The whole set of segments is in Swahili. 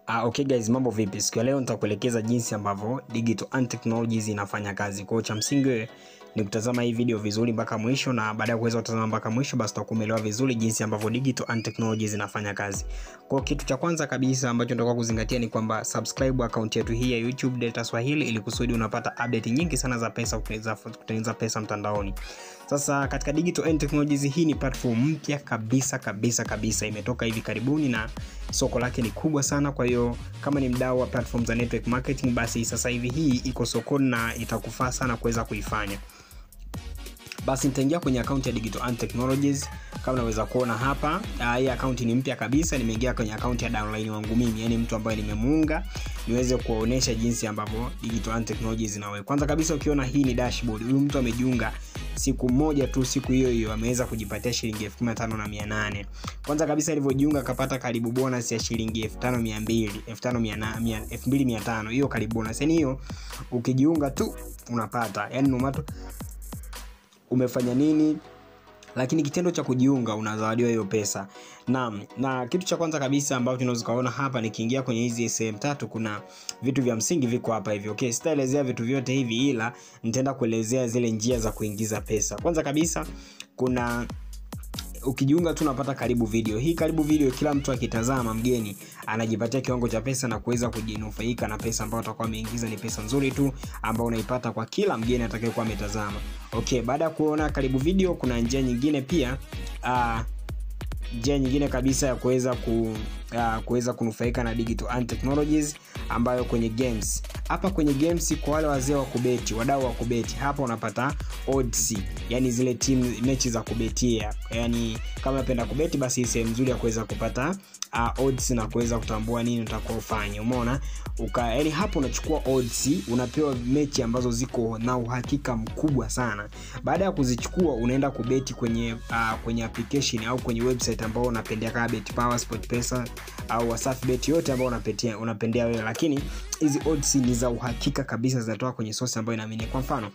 Okay guys, mambo vipi? Siku ya leo nitakuelekeza jinsi ambavyo digital and technologies inafanya kazi. Kwa hiyo cha msingi ni kutazama hii video vizuri mpaka mwisho, na baada ya kuweza kutazama mpaka mwisho basi utakuelewa vizuri jinsi ambavyo digital and technologies inafanya kazi. Kwa kitu cha kwanza kabisa ambacho nitakuwa kuzingatia ni kwamba subscribe account yetu hii ya YouTube Delta Swahili ili kusudi unapata update nyingi sana za pesa, kutengeneza pesa mtandaoni. Sasa katika digital and technologies, hii ni platform mpya kabisa imetoka hivi karibuni na soko lake ni kubwa sana. Kwa hiyo kama ni mdau wa platform za network marketing, basi sasa hivi hii iko sokoni na itakufaa sana kuweza kuifanya. Basi nitaingia kwenye account ya digital and technologies. Kama unaweza kuona hapa, hii account ni mpya kabisa. Nimeingia kwenye account ya downline wangu mimi, yani mtu ambaye nimemuunga niweze kuonesha jinsi ambavyo digital and technologies inawe. Kwanza kabisa ukiona hii ni dashboard. Huyu mtu amejiunga siku moja tu, siku hiyo ameweza kujipatia shilingi 15,800. Kwanza kabisa alivyojiunga akapata karibu bonus ya shilingi 2,500. Hiyo karibu bonus. Yani hiyo ukijiunga tu unapata. Yani no matter umefanya nini, lakini kitendo cha kujiunga unazawadiwa hiyo pesa. Na kitu cha kwanza kabisa ambacho tunaweza kuona hapa, nikiingia kwenye hizi sehemu tatu, kuna vitu vya msingi viko hapa hivi. Okay, sitaelezea vitu vyote hivi, ila nitaenda kuelezea zile njia za kuingiza pesa. Kwanza kabisa kuna ukijiunga tu unapata karibu video. Hii karibu video kila mtu akitazama, mgeni anajipatia kiwango cha pesa na kuweza kujinufaika na pesa ambayo atakuwa ameingiza. Ni pesa nzuri tu ambayo unaipata kwa kila mgeni atakayekuwa ametazama. Okay, baada ya kuona karibu video kuna njia nyingine pia, njia nyingine kabisa ya kuweza kunufaika na digital and technologies, ambayo kwenye games. Hapa kwenye games kwa wale wazee wa kubeti, wadau wa kubeti, hapa unapata odds, yani zile team mechi za kubetia. Yani kama unapenda kubeti, basi sehemu nzuri ya kuweza kupata odds na kuweza kutambua nini utakao ufanye. Umeona? Yani hapo unachukua odds, unapewa mechi ambazo ziko na uhakika mkubwa sana. Baada ya kuzichukua unaenda kubeti kwenye application au kwenye website ambao unapendea, kama BetPawa, SportPesa au WhatsApp yote ambao unapendea wewe, lakini hizi odds ni za uhakika kabisa, zinatoka kwenye source ambayo inaamini. Kwa mfano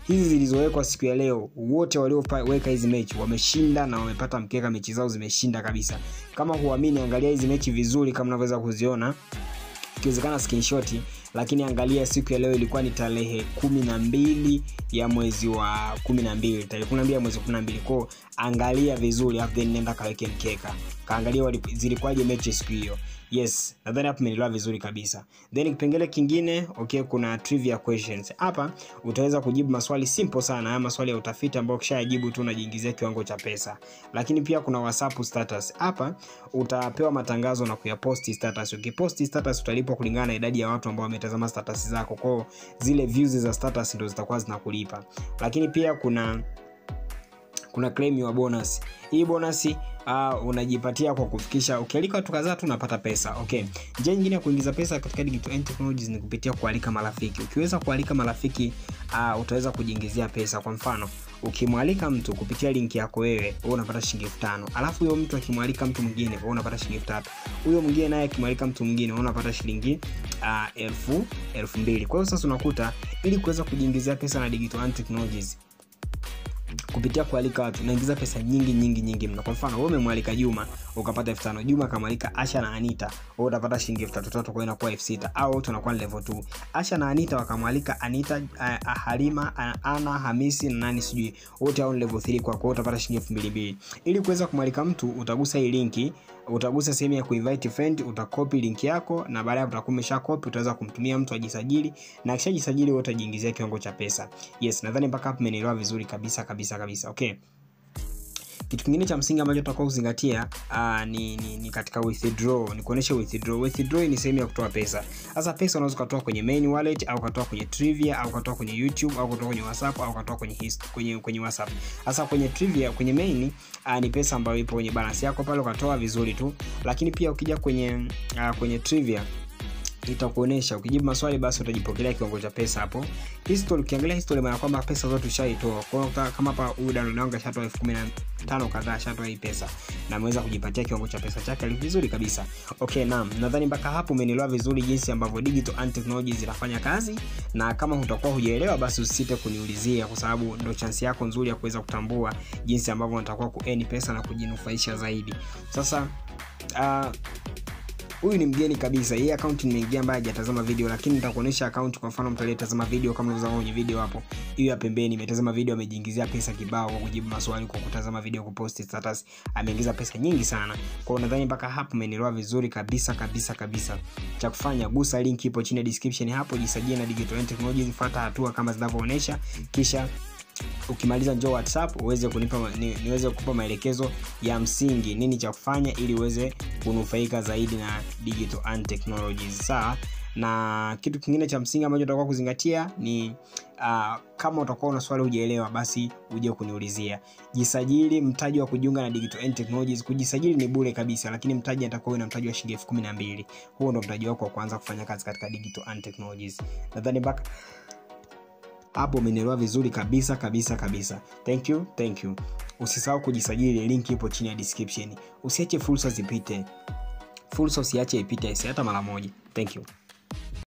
hizi zilizowekwa siku ya leo, wote walioweka hizi mechi wameshinda na wamepata mkeka, mechi zao zimeshinda kabisa. Kama huamini, angalia hizi mechi vizuri kama unavyoweza kuziona, ikiwezekana screenshot, lakini angalia siku ya leo ilikuwa ni tarehe 12 ya mwezi wa 12, tarehe 12 ya mwezi wa 12. Kwa angalia vizuri, hapo nenda kaweke mkeka, kaangalia zilikuwaje mechi siku hiyo. Yes, nadhani hapo umeelewa vizuri kabisa. Then kipengele kingine, okay, kuna trivia questions. Hapa utaweza kujibu maswali simple sana, haya maswali ya utafiti ambao ukishajibu tu unajiingizia kiwango cha pesa. Lakini pia kuna WhatsApp status. Hapa utapewa matangazo na kuyaposti status. Ukiposti status utalipwa kulingana na idadi ya watu ambao wametazama status zako. Kwa zile views za status ndio zitakuwa zinakulipa. Lakini pia kuna claim ya bonus. Hii bonus unajipatia kwa kufikisha, ukialika watu kadhaa tu unapata pesa. Okay, njia nyingine ya kuingiza pesa katika digital and technologies ni kupitia kualika marafiki. Ukiweza kualika marafiki, utaweza kujiingizia pesa. Kwa mfano, ukimwalika mtu kupitia link yako wewe unapata shilingi 5,000. Alafu huyo mtu akimwalika mtu mwingine wewe unapata shilingi 3,000. Huyo mwingine naye akimwalika mtu mwingine wewe unapata shilingi 2,000. Kwa hiyo sasa unakuta, ili kuweza kujiingizia pesa na digital and technologies kupitia kualika watu, unaingiza pesa nyingi mno. Kwa mfano, wewe umemwalika Juma ukapata 5,000. Juma akamwalika Asha na Anita, wewe utapata shilingi 3,000, kwa inakuwa 6,000. Au tunakuwa level 2. Asha na Anita wakamwalika Anita, Halima, Ana, Hamisi na nani sijui, wote hao level 3, kwa hiyo utapata shilingi 2,200. Ili kuweza kumwalika mtu utagusa hii linki, utagusa sehemu ya kuinvite friend, utakopi link yako, na baada ya utakuwa umeshakopi utaweza kumtumia mtu ajisajili, na akishajisajili wewe utajiingizia kiwango cha pesa. Yes, nadhani mpaka hapo umeelewa vizuri kabisa. Okay. Kitu kingine cha msingi ambacho tutakao kuzingatia ni katika withdraw. Ni kuonesha withdraw. Withdraw ni sehemu ya kutoa pesa. Sasa pesa unaweza kutoa kwenye main wallet, au kutoa kwenye trivia, au kutoa kwenye YouTube, au kutoa kwenye WhatsApp, au kutoa kwenye WhatsApp. Sasa kwenye trivia, kwenye main ni pesa ambayo ipo kwenye balance yako pale, ukatoa vizuri tu. Lakini pia ukija kwenye trivia itakuonesha ukijibu maswali basi utajipokelea kiwango cha pesa hapo. History, ukiangalia history maana kwamba pesa zote ushaitoa. Kwa hiyo kama hapa huyu download wangu shatoa 15,000 kadhaa, shatoa hii pesa na ameweza kujipatia kiwango cha pesa chake vizuri kabisa. Okay, nadhani mpaka hapo umeelewa vizuri jinsi ambavyo digital and technologies zinafanya kazi, na kama utakuwa hujaelewa basi usisite kuniulizia, kwa sababu ndio chance yako nzuri ya kuweza kutambua jinsi ambavyo unatakiwa ku earn pesa na kujinufaisha zaidi. Sasa huyu ni mgeni kabisa. Hii account nimeingia ambaye hajatazama video, lakini nitakuonesha account. Kwa mfano mtu aliyetazama video kama unaweza kwenye video hapo, hiyo ya pembeni imetazama video, amejiingizia pesa kibao kwa kujibu maswali, kwa kutazama video, kupost status, ameingiza pesa nyingi sana. Kwa hiyo nadhani mpaka hapo umeelewa vizuri kabisa. Cha kufanya, gusa link ipo chini ya description hapo, jisajili na Digital Technologies, fuata hatua kama zinavyoonyesha, kisha ukimaliza njoo WhatsApp uweze kunipa niweze kukupa maelekezo ya msingi nini cha kufanya ili uweze kunufaika zaidi na Digital Technologies. Sawa? Na kitu kingine cha msingi ambacho utakuwa kuzingatia ni kama utakuwa una swali hujaelewa, basi uje kuniulizia. Jisajili, mtaji wa kujiunga na Digital Technologies. Kujisajili ni bure kabisa, lakini mtaji atakuwa una mtaji wa shilingi 12,000. Huo ndio mtaji wako wa kuanza kufanya kazi katika Digital Technologies. Nadhani mpaka hapo umenielewa vizuri kabisa. Thank you. Usisahau kujisajili, link ipo chini ya description. Usiache fursa zipite. Fursa usiache ipite hata mara moja. Thank you.